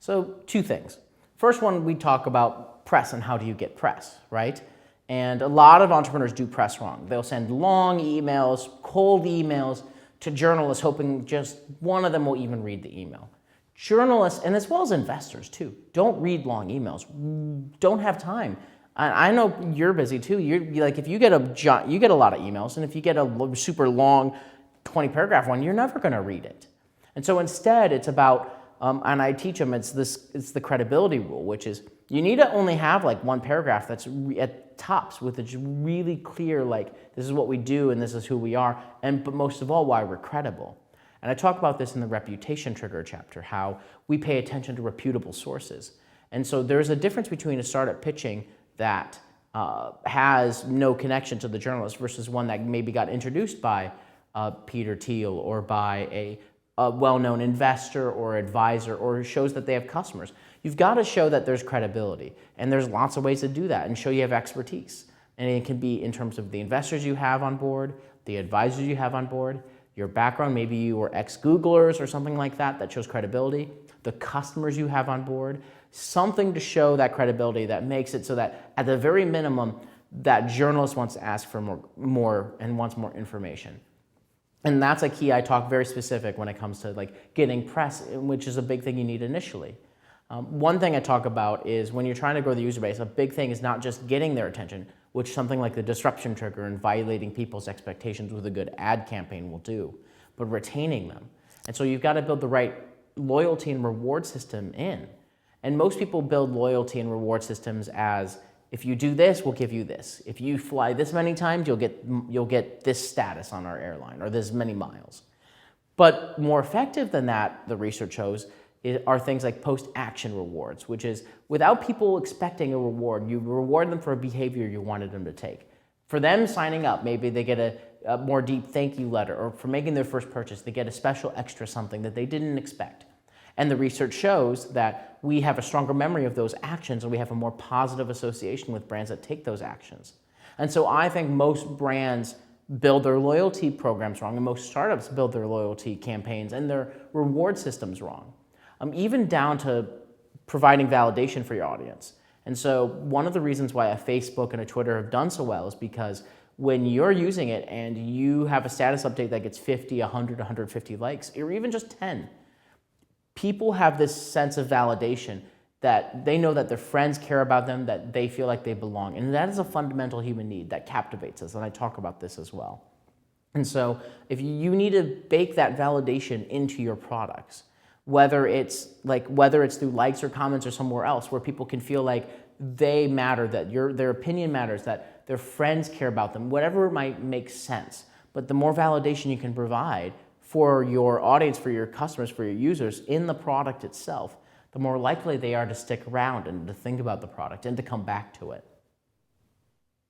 So 2 things. First one, we talk about press and how do you get press, right? And a lot of entrepreneurs do press wrong. They'll send long emails, cold emails to journalists hoping just one of them will even read the email. Journalists, and as well as investors too, don't read long emails. Don't have time. I know you're busy too. You're like, if you get a lot of emails, and if you get a super long 20-paragraph one, you're never going to read it. And so instead, it's about, and I teach them, it's the credibility rule, which is you need to only have like one paragraph that's at tops with a really clear, like, this is what we do and this is who we are, but most of all, why we're credible. And I talk about this in the reputation trigger chapter, how we pay attention to reputable sources. And so there's a difference between a startup pitching that has no connection to the journalist versus one that maybe got introduced by Peter Thiel or by a well-known investor or advisor, or shows that they have customers. You've got to show that there's credibility, and there's lots of ways to do that and show you have expertise. And it can be in terms of the investors you have on board, the advisors you have on board, your background, maybe you were ex-Googlers or something like that, that shows credibility, the customers you have on board, something to show that credibility that makes it so that at the very minimum, that journalist wants to ask for more and wants more information. And that's a key. I talk very specific when it comes to like getting press, which is a big thing you need initially. One thing I talk about is when you're trying to grow the user base, a big thing is not just getting their attention, which something like the disruption trigger and violating people's expectations with a good ad campaign will do, but retaining them. And so you've got to build the right loyalty and reward system in. And most people build loyalty and reward systems as, if you do this, we'll give you this. If you fly this many times, you'll get this status on our airline, or this many miles. But more effective than that, the research shows, are things like post-action rewards, which is without people expecting a reward, you reward them for a behavior you wanted them to take. For them signing up, maybe they get a more deep thank you letter, or for making their first purchase, they get a special extra something that they didn't expect. And the research shows that we have a stronger memory of those actions, and we have a more positive association with brands that take those actions. And so I think most brands build their loyalty programs wrong, and most startups build their loyalty campaigns and their reward systems wrong, even down to providing validation for your audience. And so one of the reasons why a Facebook and a Twitter have done so well is because when you're using it and you have a status update that gets 50, 100, 150 likes, or even just 10, people have this sense of validation that they know that their friends care about them, that they feel like they belong. And that is a fundamental human need that captivates us, and I talk about this as well. And so if you need to bake that validation into your products, whether it's through likes or comments or somewhere else where people can feel like they matter, that their opinion matters, that their friends care about them, whatever might make sense. But the more validation you can provide for your audience, for your customers, for your users in the product itself, the more likely they are to stick around and to think about the product and to come back to it.